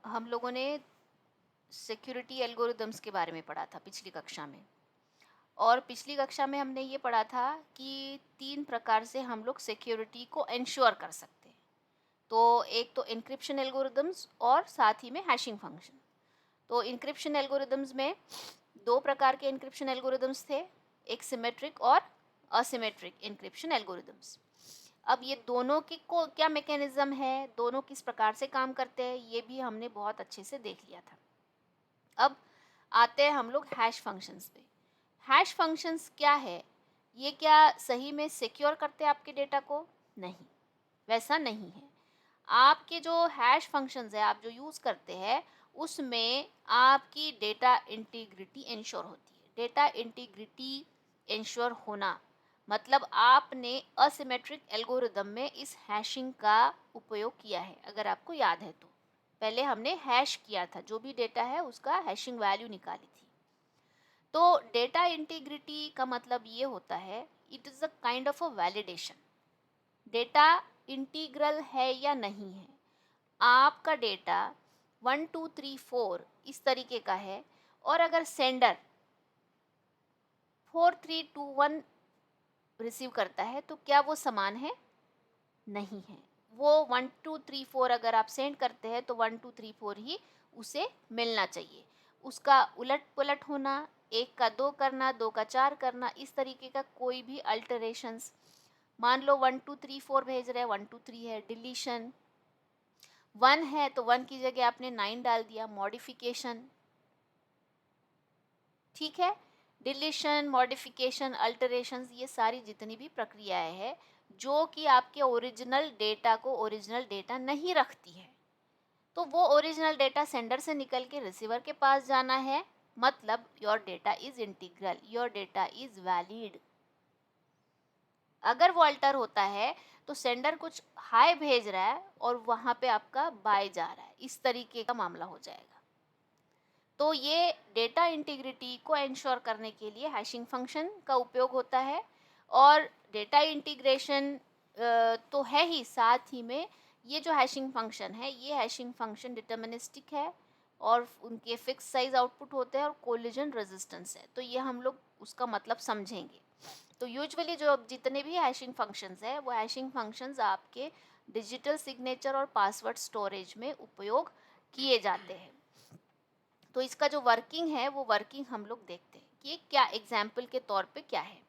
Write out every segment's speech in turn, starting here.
हम लोगों ने सिक्योरिटी एल्गोरिदम्स के बारे में पढ़ा था पिछली कक्षा में। और पिछली कक्षा में हमने ये पढ़ा था कि 3 प्रकार से हम लोग सिक्योरिटी को एंश्योर कर सकते हैं। तो एक तो एन्क्रिप्शन एल्गोरिदम्स और साथ ही में हैशिंग फंक्शन। तो एन्क्रिप्शन एल्गोरिदम्स में 2 प्रकार के एन्क्रिप्शन एल्गोरिदम्स थे, एक सिमेट्रिक और असिमेट्रिक एन्क्रिप्शन एल्गोरिदम्स। अब ये दोनों की को क्या मैकेनिज्म है, दोनों किस प्रकार से काम करते हैं, ये भी हमने बहुत अच्छे से देख लिया था। अब आते हैं हम लोग हैश फंक्शंस पे। हैश फंक्शंस क्या है? ये क्या सही में सिक्योर करते हैं आपके डेटा को? नहीं, वैसा नहीं है। आपके जो हैश फंक्शंस है, आप जो यूज़ करते हैं, उसमें आपकी डेटा इंटीग्रिटी इंश्योर होती है। डेटा इंटीग्रिटी इंश्योर होना मतलब आपने असिमेट्रिक एल्गोरिदम में इस हैशिंग का उपयोग किया है, अगर आपको याद है तो। पहले हमने हैश किया था, जो भी डेटा है उसका हैशिंग वैल्यू निकाली थी। तो डेटा इंटीग्रिटी का मतलब ये होता है, it is a kind of a validation. Data integral है या नहीं है। आपका डेटा 1 2 3 4 इस तरीके का है, और अगर सेंडर 4 3 2 1 रिसीव करता है, तो क्या वो समान है? नहीं है। वो 1 2 3 4 अगर आप सेंड करते हैं तो 1 2 3 4 ही उसे मिलना चाहिए। उसका उलट पुलट होना, एक का दो करना, दो का चार करना, इस तरीके का कोई भी अल्टरेशंस, मान लो 1 2 3 4 भेज रहे हैं, 1 2 3 है, डिलीशन 1 है तो 1 की जगह आपने 9 डाल दिया, मॉडिफिकेशन। ठीक है। डिलीशन, मॉडिफिकेशन, अल्टरेशंस, ये सारी जितनी भी प्रक्रियाएं हैं जो कि आपके ओरिजिनल डेटा को ओरिजिनल डेटा नहीं रखती है, तो वो ओरिजिनल डेटा सेंडर से निकल के रिसीवर के पास जाना है। मतलब your data is integral, your data is valid. अगर वो अल्टर होता है तो सेंडर कुछ हाई भेज रहा है और वहां पे आपका बाय जा रहा है, इस तरीके का मामला हो जाएगा। तो ये डेटा इंटीग्रिटी को इंश्योर करने के लिए हैशिंग फंक्शन का उपयोग होता है। और डेटा इंटीग्रेशन तो है ही, साथ ही में ये जो हैशिंग फंक्शन है, ये हैशिंग फंक्शन डिटर्मिनिस्टिक है और उनके फिक्स साइज आउटपुट होते हैं और कोलिजन रेजिस्टेंस है। तो ये हम लोग उसका मतलब समझेंगे। तो यूजुअली जो जितने भी हैशिंग फंक्शंस है, वो हैशिंग फंक्शंस आपके डिजिटल सिग्नेचर और पासवर्ड स्टोरेज में उपयोग किए जाते हैं। तो इसका जो वर्किंग है, वो वर्किंग हम लोग देखते हैं कि क्या एग्जाम्पल के तौर पे क्या है।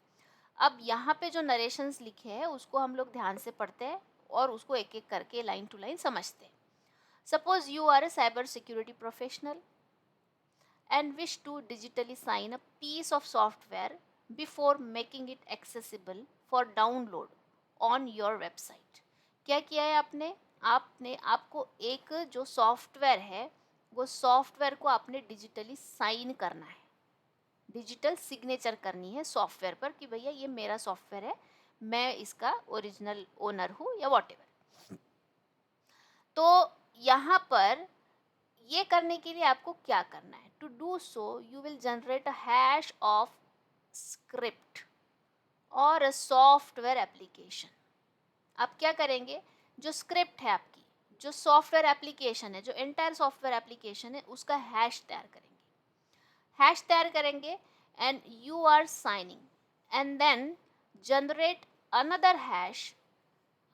अब यहाँ पे जो नरेशंस लिखे हैं उसको हम लोग ध्यान से पढ़ते हैं और उसको एक एक करके लाइन टू लाइन समझते हैं। Suppose you are a cyber security professional and wish to digitally sign a piece of software before making it accessible for download on your website। क्या किया है आपने? आपने आपको एक जो सॉफ्टवेयर है, वो सॉफ्टवेयर को आपने डिजिटली साइन करना है, डिजिटल सिग्नेचर करनी है सॉफ्टवेयर पर कि भैया ये मेरा सॉफ्टवेयर है, मैं इसका ओरिजिनल ओनर हूँ या वॉट एवर। तो यहाँ पर ये करने के लिए आपको क्या करना है? To do so you will generate a hash of script और अ सॉफ्टवेयर एप्लीकेशन। आप क्या करेंगे? जो स्क्रिप्ट है आपकी, जो सॉफ्टवेयर एप्लीकेशन है, जो एंटायर सॉफ्टवेयर एप्लीकेशन है, उसका हैश तैयार करेंगे। हैश तैयार करेंगे and you are signing and then generate another hash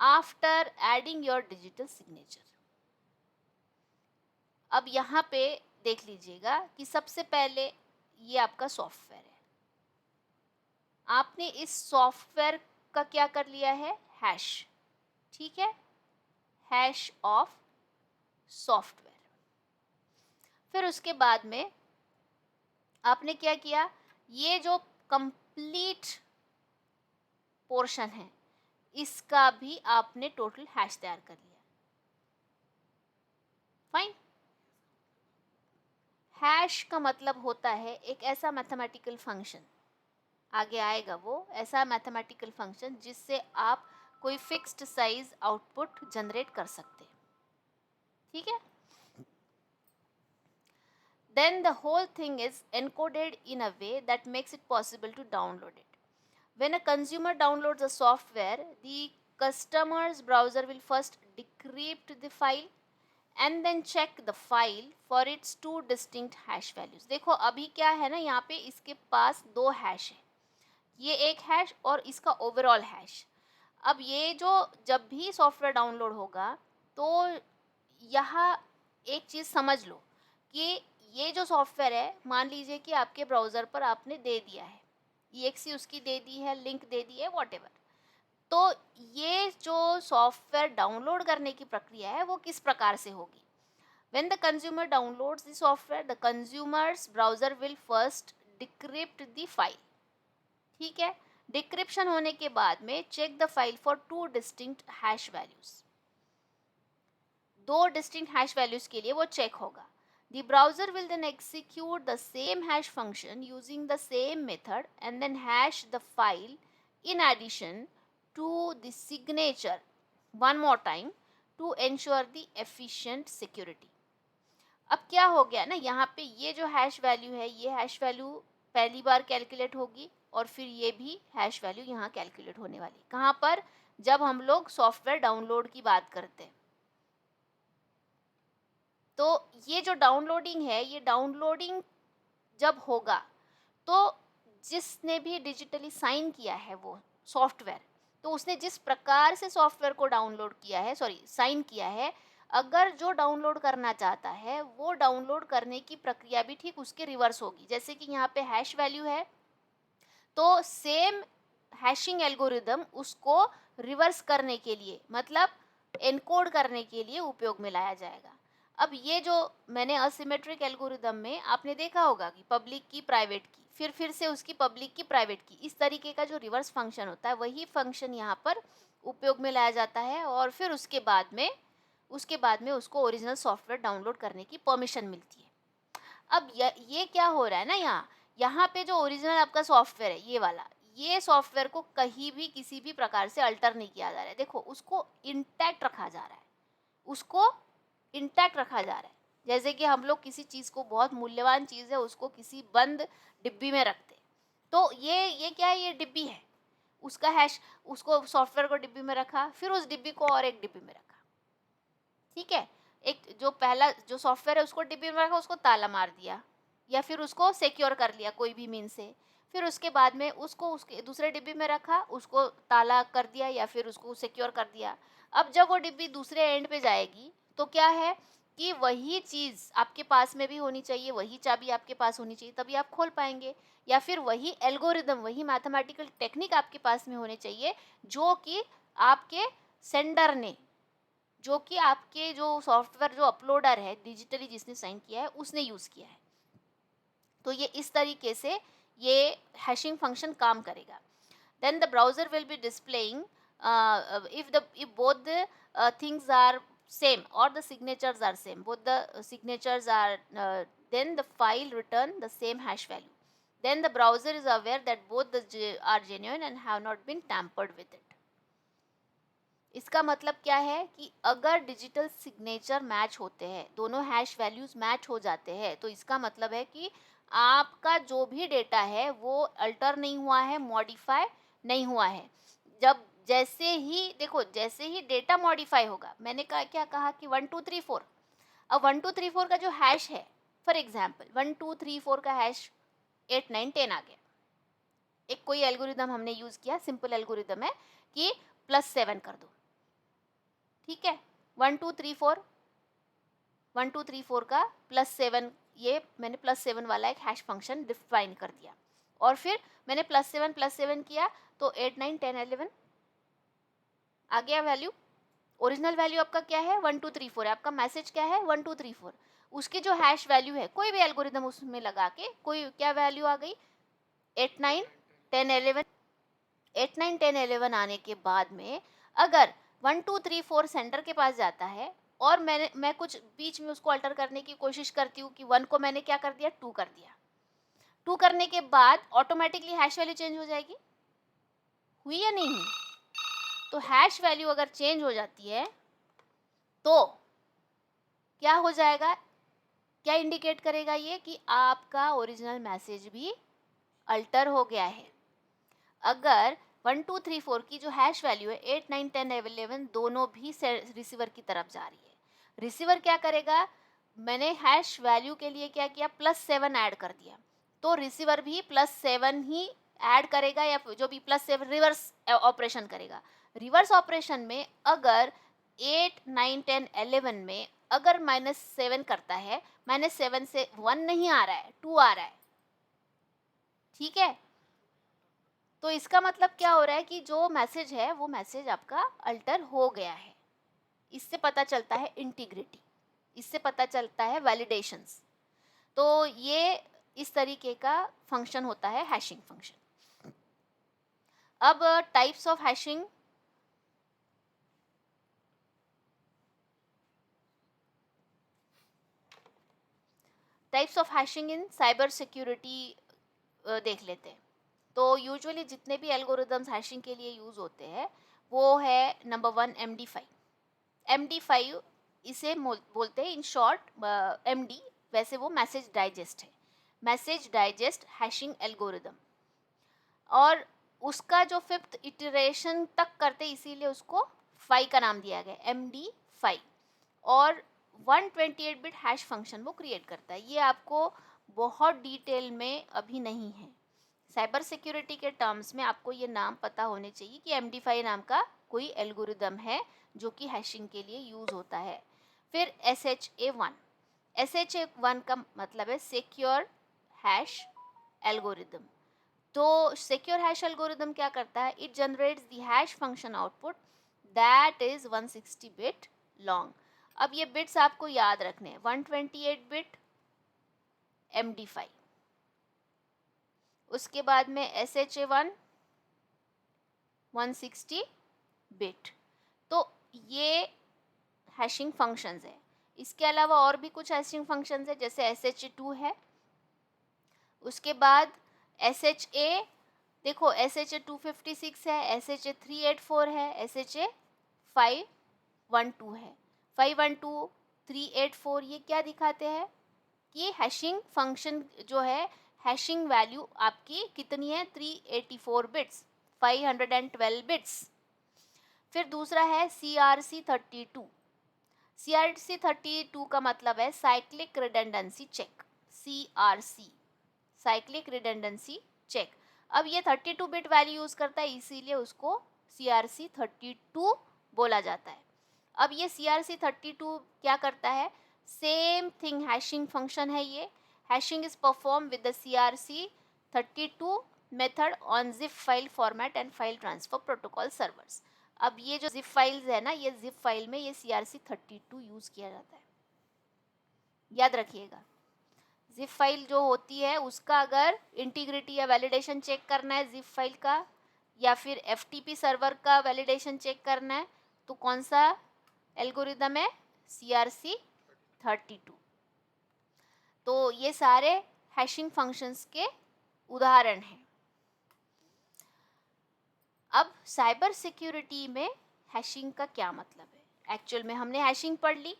after adding your digital signature. अब यहाँ पे देख लीजिएगा कि सबसे पहले ये आपका सॉफ्टवेयर है। आपने इस सॉफ्टवेयर का क्या कर लिया है? हैश। ठीक है, हैश ऑफ सॉफ्टवेयर। फिर उसके बाद में आपने क्या किया? ये जो कंप्लीट पोर्शन है, इसका भी आपने टोटल हैश तैयार कर लिया। फाइन। हैश का मतलब होता है एक ऐसा मैथमेटिकल फंक्शन, आगे आएगा वो, ऐसा मैथमेटिकल फंक्शन जिससे आप कोई फिक्स्ड साइज आउटपुट जनरेट कर सकते हैं। ठीक है। Then the whole thing is encoded in a way that makes it possible to download it. When a consumer downloads a software, the customer's browser will first decrypt the file and then check the file for its two distinct hash values. देखो अभी क्या है ना, यहाँ पे इसके पास दो hash है, ये एक हैश और इसका ओवरऑल हैश। अब ये जो जब भी सॉफ्टवेयर डाउनलोड होगा तो यहाँ एक चीज़ समझ लो कि ये जो सॉफ्टवेयर है, मान लीजिए कि आपके ब्राउज़र पर आपने दे दिया है, EXE उसकी दे दी है, लिंक दे दी है, वॉटेवर। तो ये जो सॉफ्टवेयर डाउनलोड करने की प्रक्रिया है वो किस प्रकार से होगी? When the consumer downloads the software, the consumer's browser will first decrypt the file. ठीक है, डिक्रिप्शन होने के बाद में check the file for two distinct hash values, दो डिस्टिंक्ट हैश वैल्यूज के लिए वो चेक होगा। The browser will then execute the same hash function using the same method and then hash the file in addition to the signature one more time to ensure the efficient security. अब क्या हो गया ना, यहाँ पे ये जो hash value है, ये हैश वैल्यू पहली बार कैलकुलेट होगी और फिर ये भी हैश वैल्यू यहाँ कैलकुलेट होने वाली। कहाँ पर? जब हम लोग सॉफ्टवेयर डाउनलोड की बात करते हैं। तो ये जो डाउनलोडिंग है, ये डाउनलोडिंग जब होगा तो जिसने भी डिजिटली साइन किया है वो सॉफ्टवेयर, तो उसने जिस प्रकार से सॉफ्टवेयर को डाउनलोड किया है, सॉरी साइन किया है, अगर जो डाउनलोड करना चाहता है वो डाउनलोड करने की प्रक्रिया भी ठीक उसके रिवर्स होगी। जैसे कि यहाँ पे हैश वैल्यू है तो सेम हैशिंग एल्गोरिदम उसको रिवर्स करने के लिए, मतलब एनकोड करने के लिए उपयोग में लाया जाएगा। अब ये जो मैंने असिमेट्रिक एल्गोरिदम में आपने देखा होगा कि पब्लिक की प्राइवेट की, फिर से उसकी पब्लिक की प्राइवेट की, इस तरीके का जो रिवर्स फंक्शन होता है वही फंक्शन यहाँ पर उपयोग में लाया जाता है और फिर उसके बाद में उसको ओरिजिनल सॉफ्टवेयर डाउनलोड करने की परमिशन मिलती है। अब ये क्या हो रहा है ना, यहाँ पे जो ओरिजिनल आपका सॉफ्टवेयर है ये वाला, ये सॉफ्टवेयर को कहीं भी किसी भी प्रकार से अल्टर नहीं किया जा रहा है। देखो उसको इंटैक्ट रखा जा रहा है, उसको इंटैक्ट रखा जा रहा है। जैसे कि हम लोग किसी चीज़ को, बहुत मूल्यवान चीज़ है, उसको किसी बंद डिब्बी में रखते, तो ये क्या है, ये डिब्बी है, उसका हैश, उसको सॉफ्टवेयर को डिब्बी में रखा, फिर उस डिब्बी को और एक डिब्बी में रखा। ठीक है, एक जो पहला जो सॉफ्टवेयर है उसको डिब्बी में रखा, उसको ताला मार दिया या फिर उसको सिक्योर कर लिया कोई भी मीन से, फिर उसके बाद में उसको उसके दूसरे डिब्बी में रखा, उसको ताला कर दिया या फिर उसको सिक्योर कर दिया। अब जब वो डिब्बी दूसरे एंड पे जाएगी तो क्या है कि वही चीज़ आपके पास में भी होनी चाहिए, वही चाबी आपके पास होनी चाहिए, तभी आप खोल पाएंगे, या फिर वही एल्गोरिदम, वही मैथमेटिकल टेक्निक आपके पास में होने चाहिए जो कि आपके सेंडर ने, जो कि आपके जो सॉफ्टवेयर जो अपलोडर है डिजिटली जिसने साइन किया है उसने यूज़ किया है। तो ये इस तरीके से ये हैशिंग फंक्शन काम करेगा। Then the browser will be displaying if both the things are same or the signatures are same, both the signatures are then the file return the same hash value. Then the browser is aware that both are genuine and have not been tampered with it. इसका मतलब क्या है कि अगर digital signature match होते हैं, दोनों hash values match हो जाते हैं, तो इसका मतलब है कि आपका जो भी डेटा है वो अल्टर नहीं हुआ है, मॉडिफाई नहीं हुआ है। जब जैसे ही देखो, जैसे ही डेटा मॉडिफाई होगा, मैंने क्या कहा कि 1 2 3 4, अब 1 2 3 4 का जो हैश है, फॉर एग्जाम्पल 1 2 3 4 का हैश 8 9 10 आ गया। एक कोई एल्गोरिदम हमने यूज किया, सिंपल एल्गोरिदम है कि +7 कर दो, ठीक है, 1 2 3 4, 1 2 3 4 का +7, ये मैंने +7 वाला एक हैश फंक्शन डिफाइन कर दिया और फिर मैंने +7 किया तो 8 9 10 11 आ गया वैल्यू। ओरिजिनल वैल्यू आपका क्या है, 1 2 3 4 है, आपका मैसेज क्या है 1 2 3 4, उसकी जो हैश वैल्यू है कोई भी एल्गोरिदम उसमें लगा के कोई क्या वैल्यू आ गई 8 9 10 11। 8 9 10 11 आने के बाद में अगर 1 2 3 4 सेंटर के पास जाता है और मैं कुछ बीच में उसको अल्टर करने की कोशिश करती हूँ कि 1 को मैंने क्या कर दिया, 2 कर दिया, 2 करने के बाद ऑटोमेटिकली हैश वैल्यू चेंज हो जाएगी, हुई या नहीं हुई? तो हैश वैल्यू अगर चेंज हो जाती है तो क्या हो जाएगा, क्या इंडिकेट करेगा ये कि आपका ओरिजिनल मैसेज भी अल्टर हो गया है। अगर 1 2 3 4 की जो हैश वैल्यू है 8 9 10 11 दोनों भी रिसीवर की तरफ जा रही है, रिसीवर क्या करेगा, मैंने हैश वैल्यू के लिए क्या किया, +7 ऐड कर दिया, तो रिसीवर भी +7 ही ऐड करेगा, या जो भी +7 रिवर्स ऑपरेशन करेगा। रिवर्स ऑपरेशन में अगर 8, 9, 10, 11 में अगर -7 करता है, -7 से 1 नहीं आ रहा है, 2 आ रहा है, ठीक है, तो इसका मतलब क्या हो रहा है कि जो मैसेज है वो मैसेज आपका अल्टर हो गया है। इससे पता चलता है इंटीग्रिटी, इससे पता चलता है वैलिडेशंस। तो ये इस तरीके का फंक्शन होता है हैशिंग फंक्शन। अब types of hashing, in cyber security देख लेते हैं। तो यूजुअली जितने भी एल्गोरिदम्स हैशिंग के लिए यूज होते हैं वो है नंबर 1 MD5। MD5 इसे बोलते हैं इन शॉर्ट MD, वैसे वो मैसेज डाइजेस्ट है, मैसेज डाइजेस्ट हैशिंग एल्गोरिदम। और उसका जो 5th इटरेशन तक करते इसीलिए उसको 5 का नाम दिया गया, MD5। और 128 बिट हैश फंक्शन वो क्रिएट करता है। ये आपको बहुत डिटेल में अभी नहीं है, साइबर सिक्योरिटी के टर्म्स में आपको ये नाम पता होने चाहिए कि MD5 नाम का कोई एल्गोरिदम है जो कि हैशिंग के लिए यूज होता है। फिर SHA-1, SHA-1 का मतलब है सिक्योर हैश एल्गोरिदम। तो सिक्योर हैश एल्गोरिदम क्या करता है, it generates the hash function output that is 160 bit long. अब ये बिट्स आपको याद रखने हैं, 128 बिट MD5, उसके बाद में SHA-1 160 बिट। तो ये हैशिंग फंक्शंस है। इसके अलावा और भी कुछ हैशिंग फंक्शंस है, जैसे SHA-2 है, उसके बाद SHA, देखो SHA-256 है, SHA-384 है, SHA-512 है। 512, 384 ये क्या दिखाते हैं कि हैशिंग फंक्शन जो है, हैशिंग वैल्यू आपकी कितनी है, 384 बिट्स, 512 बिट्स। फिर दूसरा है CRC32। CRC32 का मतलब है cyclic redundancy check, CRC, cyclic redundancy check. अब ये 32 बिट वैल्यू यूज करता है इसीलिए उसको CRC32 बोला जाता है। अब ये CRC32 क्या करता है, सेम थिंग हैशिंग फंक्शन है ये। Hashing is perform with the CRC32 method on zip file format and file transfer protocol servers. अब ये जो जिप फाइल्स है ना, ये जिप फाइल में ये CRC32 यूज किया जाता है, याद रखिएगा। जिप फाइल जो होती है उसका अगर इंटीग्रिटी या वैलिडेशन चेक करना है जिप फाइल का, या फिर FTP सर्वर का वैलिडेशन चेक करना है, तो कौन सा एल्गोरिदम है, CRC32। तो ये सारे हैशिंग फंक्शंस के उदाहरण हैं। अब साइबर सिक्योरिटी में हैशिंग का क्या मतलब है, एक्चुअल में हमने हैशिंग पढ़ ली।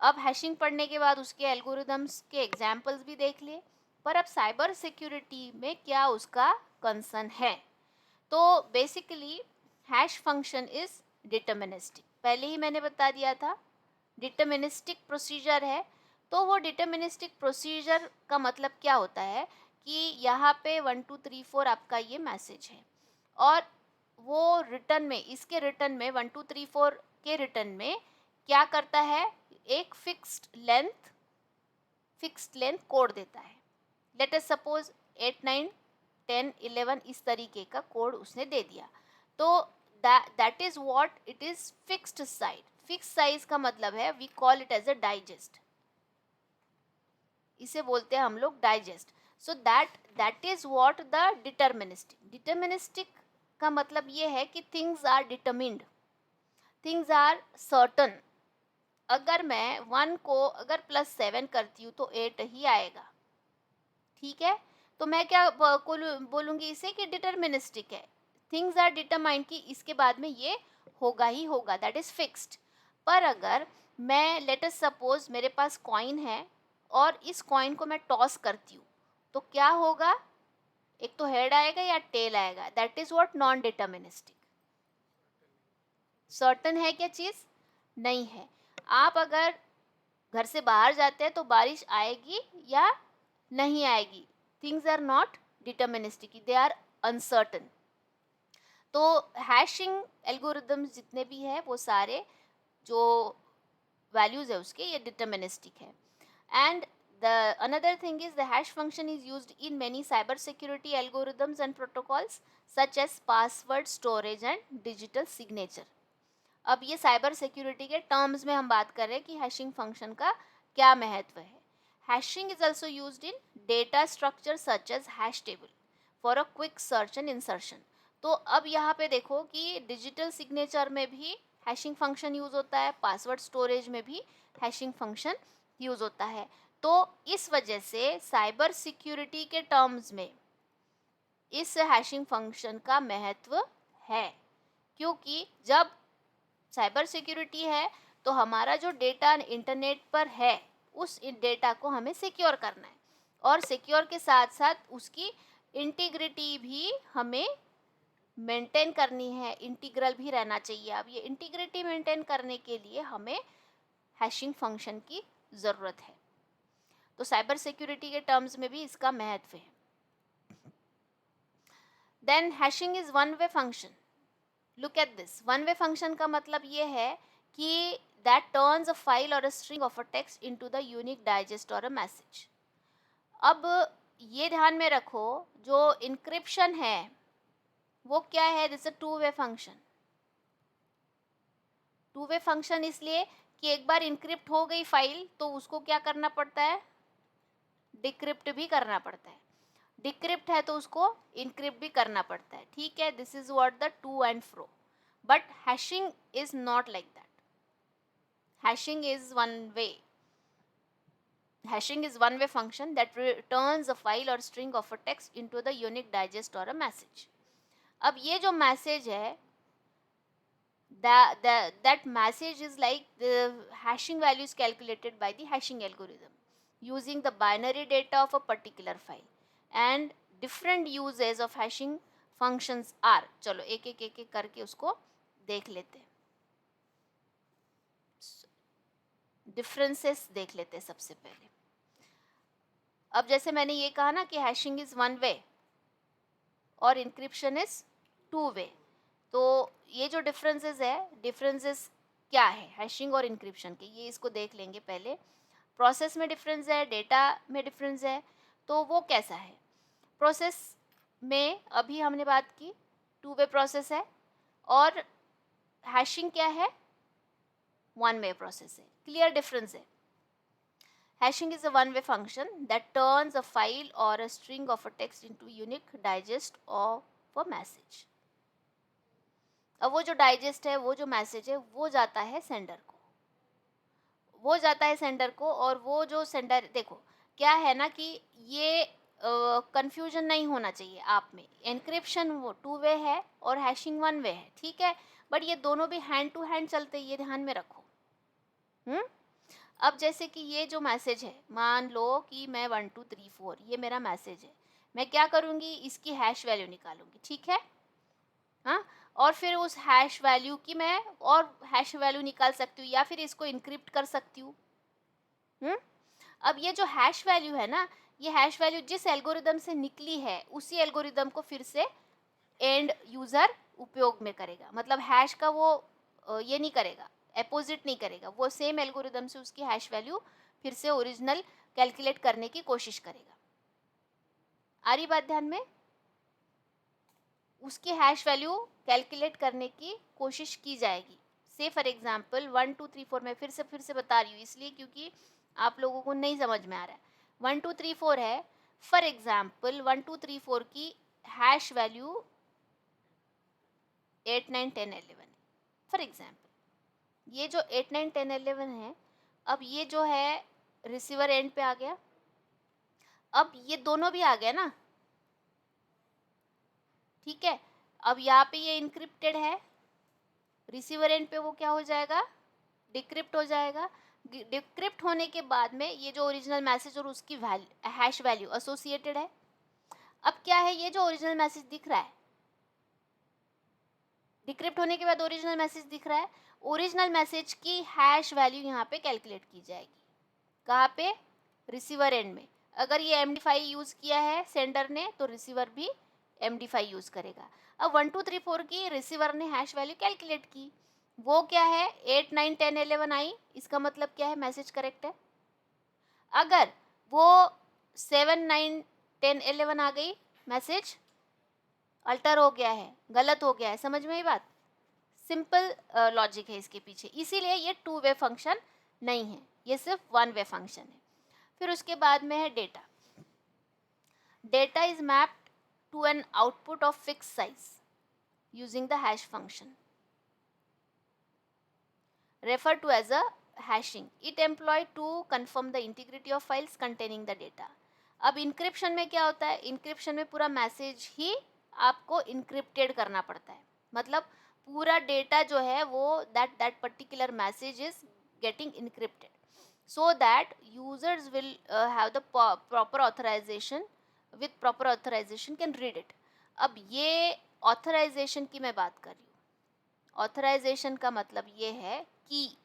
अब हैशिंग पढ़ने के बाद उसके एल्गोरिदम्स के एग्जाम्पल्स भी देख लिए, पर अब साइबर सिक्योरिटी में क्या उसका कंसर्न है। तो basically hash function is deterministic, पहले ही मैंने बता दिया था, डिटर्मिनिस्टिक प्रोसीजर है। तो वो डिटर्मिनिस्टिक प्रोसीजर का मतलब क्या होता है कि यहाँ पे 1 2 3 4 आपका ये मैसेज है, और वो रिटर्न में, इसके रिटर्न में 1 2 3 4 के रिटर्न में क्या करता है, एक फिक्स्ड लेंथ कोड देता है। लेट अस सपोज 8 9 10 11 इस तरीके का कोड उसने दे दिया। तो that is what it is fixed size. Fixed size का मतलब है we call it as a digest, इसे बोलते हैं हम लोग digest. So that is what the deterministic का मतलब ये है कि things are determined, things are certain. अगर मैं 1 को अगर +7 करती हूँ तो 8 ही आएगा, ठीक है। तो मैं क्या बोलूँगी इसे कि डिटर्मिनिस्टिक है, थिंग्स आर डिटरमाइंड कि इसके बाद में ये होगा ही होगा, दैट इज फिक्स्ड। पर अगर मैं लेट अस सपोज मेरे पास कॉइन है और इस कॉइन को मैं टॉस करती हूँ तो क्या होगा, एक तो हेड आएगा या टेल आएगा, that is what non deterministic. Certain है क्या चीज़, नहीं है। आप अगर घर से बाहर जाते हैं तो बारिश आएगी या नहीं आएगी. Things are not deterministic, they are uncertain. तो हैशिंग एल्गोरिदम्स जितने भी हैं वो सारे जो वैल्यूज है उसके ये डिटर्मिनिस्टिक है. And the another thing is the hash function is used in many cyber security algorithms and protocols such as password storage and digital signature. अब ये साइबर सिक्योरिटी के टर्म्स में हम बात कर रहे हैं कि हैशिंग फंक्शन का क्या महत्व है. Hashing is also used in data structure such as hash table for a quick search and insertion. तो अब यहाँ पे देखो कि डिजिटल सिग्नेचर में भी हैशिंग फंक्शन यूज होता है, पासवर्ड स्टोरेज में भी हैशिंग फंक्शन यूज होता है. तो इस वजह से साइबर सिक्योरिटी के टर्म्स में इस हैशिंग फंक्शन का महत्व है, क्योंकि जब साइबर सिक्योरिटी है तो हमारा जो डेटा इंटरनेट पर है उस डेटा को हमें सिक्योर करना है, और सिक्योर के साथ साथ उसकी इंटीग्रिटी भी हमें मेंटेन करनी है, इंटीग्रल भी रहना चाहिए. अब ये इंटीग्रिटी मेंटेन करने के लिए हमें हैशिंग फंक्शन की ज़रूरत है. तो साइबर सिक्योरिटी के टर्म्स में भी इसका महत्व है. Then hashing is one way function. Look at this. One way function का मतलब ये है कि दैट टर्न्स अ फाइल और a string of a text into the unique digest और अ मैसेज. अब ये ध्यान में रखो, जो इंक्रिप्शन है वो क्या है, this a two way function. Two way function इसलिए कि एक बार इंक्रिप्ट हो गई फाइल तो उसको क्या करना पड़ता है, डिक्रिप्ट भी करना पड़ता है. डिक्रिप्ट है तो उसको इनक्रिप्ट भी करना पड़ता है. ठीक है, this is what the to and fro. But hashing is not like that. Hashing is one way. Hashing is one way function that returns a file और string of a text into the unique digest और a message. अब ये जो message है, that message is like the hashing value is calculated by the hashing algorithm using the binary data of a particular file. And different uses of hashing functions are, चलो एक एक एक एक करके उसको देख लेते हैं, डिफरेंसेस देख लेते हैं सबसे पहले. अब जैसे मैंने ये कहा ना कि हैशिंग इज वन वे और इंक्रिप्शन इज टू वे. तो ये जो डिफरेंसेस है, डिफरेंसेस क्या है हैशिंग और इंक्रिप्शन के, ये इसको देख लेंगे पहले. प्रोसेस में डिफरेंस है, डेटा में डिफरेंस है. तो वो कैसा है, प्रोसेस में अभी हमने बात की टू वे प्रोसेस है, और हैशिंग क्या है, वन वे प्रोसेस है. क्लियर डिफरेंस है. Hashing is a one way function that turns a file और a string of a text into unique digest of a message. अब वो जो डाइजेस्ट है, वो जो मैसेज है, वो जाता है सेंडर को. वो जाता है सेंडर को, और वो जो सेंडर, देखो क्या है ना कि ये कंफ्यूजन नहीं होना चाहिए आप में. एनक्रिप्शन वो टू वे है और हैशिंग वन वे है, ठीक है, बट ये दोनों भी हैंड टू हैंड चलते हैं, ये ध्यान में रखो. अब जैसे कि ये जो मैसेज है, मान लो कि मैं 1234, ये मेरा मैसेज है, मैं क्या करूँगी, इसकी हैश वैल्यू निकालूंगी. ठीक है, हाँ, और फिर उस हैश वैल्यू की मैं और हैश वैल्यू निकाल सकती हूँ, या फिर इसको इनक्रिप्ट कर सकती हूँ. अब ये जो हैश वैल्यू है ना, ये हैश वैल्यू जिस एल्गोरिदम से निकली है उसी एल्गोरिदम को फिर से एंड यूज़र उपयोग में करेगा. मतलब हैश का वो ये नहीं करेगा, अपोजिट नहीं करेगा, वो सेम एल्गोरिदम से उसकी हैश वैल्यू फिर से ओरिजिनल कैलकुलेट करने की कोशिश करेगा. आ रही बात ध्यान में, उसकी हैश वैल्यू कैलकुलेट करने की कोशिश की जाएगी. से फॉर एग्जांपल 1234 में फिर से बता रही हूँ इसलिए क्योंकि आप लोगों को नहीं समझ में आ रहा है. 1234 है, फॉर एग्जांपल 1234 की हैश वैल्यू 8 9 10 11 है. फॉर एग्जांपल ये जो 8 9 10 11 है, अब ये जो है रिसीवर एंड पे आ गया. अब ये दोनों भी आ गया ना, ठीक है. अब यहाँ पे ये इनक्रिप्टेड है, रिसीवर एंड पे वो क्या हो जाएगा, डिक्रिप्ट हो जाएगा. डिक्रिप्ट होने के बाद में ये जो ओरिजिनल मैसेज और उसकी हैश वैल्यू एसोसिएटेड है. अब क्या है, ये जो ओरिजिनल मैसेज दिख रहा है, डिक्रिप्ट होने के बाद ओरिजिनल मैसेज दिख रहा है, ओरिजिनल मैसेज की हैश वैल्यू यहाँ पे कैलकुलेट की जाएगी. कहाँ पे? रिसीवर एंड में। अगर ये MD5 यूज़ किया है सेंडर ने तो रिसीवर भी MD5 यूज़ करेगा। अब 1 2 3 4 की रिसीवर ने हैश वैल्यू कैलकुलेट की, वो क्या है 8 9 10 11 आई, इसका मतलब क्या है मैसेज करेक्ट है। अगर वो 7 9 10 11 आ गई, मैसेज अल्टर हो गया है, गलत हो गया है। समझ में आई बात? सिंपल लॉजिक है इसके पीछे, इसीलिए ये 2 वे फंक्शन नहीं है, ये सिर्फ 1 वे फंक्शन है। फिर उसके बाद में है data. Data is mapped to an output of fix size using the hash function referred to as a hashing. It employed to confirm the integrity of files containing the data. अब encryption में क्या होता है? Encryption में पूरा message ही आपको encrypted करना पड़ता है, मतलब पूरा डेटा जो है वो that particular message is getting encrypted so that users will have the proper authorization, with proper authorization can read it. अब ये ऑथराइजेशन की मैं बात कर रही हूँ। ऑथराइजेशन का मतलब ये है की,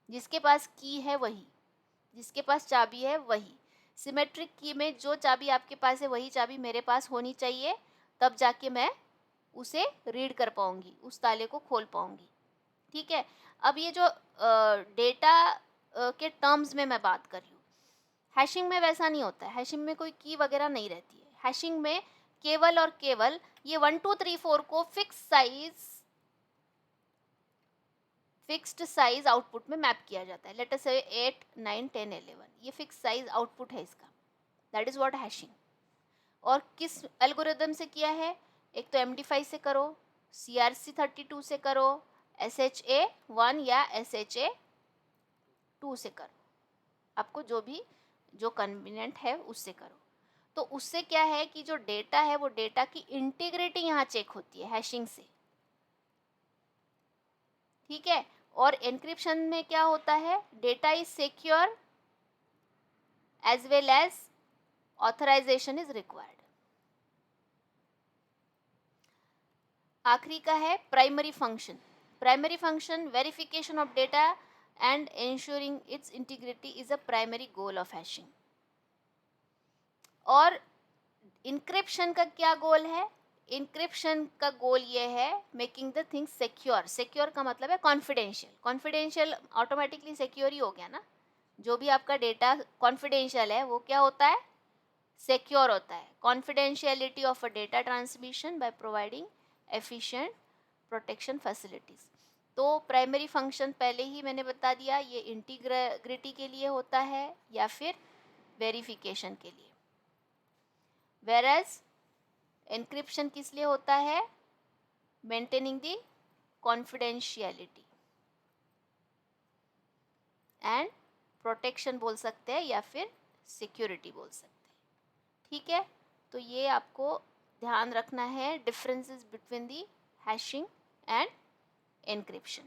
जिसके पास की है वही, जिसके पास चाबी है वही। सिमेट्रिक की में जो चाबी आपके पास है वही चाबी मेरे पास होनी चाहिए, तब जाके मैं उसे रीड कर पाऊंगी, उस ताले को खोल पाऊंगी। ठीक है। अब ये जो डेटा के टर्म्स में मैं बात कर रही हूँ, हैशिंग में वैसा नहीं होता है। हैशिंग में कोई की वगैरह नहीं रहती है। हैशिंग में केवल और केवल ये 1 2 3 4 को फिक्स्ड साइज आउटपुट में मैप किया जाता है। लेट अस से 8 9 10 11, ये फिक्स साइज आउटपुट है इसका, दैट इज व्हाट हैशिंग। और किस एल्गोरिदम से किया है? एक तो MD5 से करो, CRC32 से करो, SHA-1 या SHA-2 से करो, आपको जो कन्वीनियंट है उससे करो। तो उससे क्या है कि जो डेटा है वो डेटा की इंटीग्रिटी यहाँ चेक होती है हैशिंग से। ठीक है। और एन्क्रिप्शन में क्या होता है? Data is secure as well as authorization is required. आखिरी का है primary function. Primary function verification of data and ensuring its integrity is a primary goal of hashing. और इंक्रिप्शन का क्या गोल है? इंक्रिप्शन का गोल ये है making the thing secure. Secure का मतलब है कॉन्फिडेंशियल। कॉन्फिडेंशियल ऑटोमेटिकली सिक्योर ही हो गया ना। जो भी आपका डेटा कॉन्फिडेंशियल है वो क्या होता है? सिक्योर होता है। Confidentiality of a data transmission by providing efficient protection facilities. तो प्राइमरी फंक्शन पहले ही मैंने बता दिया, ये इंटीग्रिटी के लिए होता है या फिर वेरिफिकेशन के लिए। वेरएज एन्क्रिप्शन किस लिए होता है? Maintaining the confidentiality and protection बोल सकते हैं या फिर सिक्योरिटी बोल सकते हैं। ठीक है। तो ये आपको ध्यान रखना है, differences between the hashing end encryption.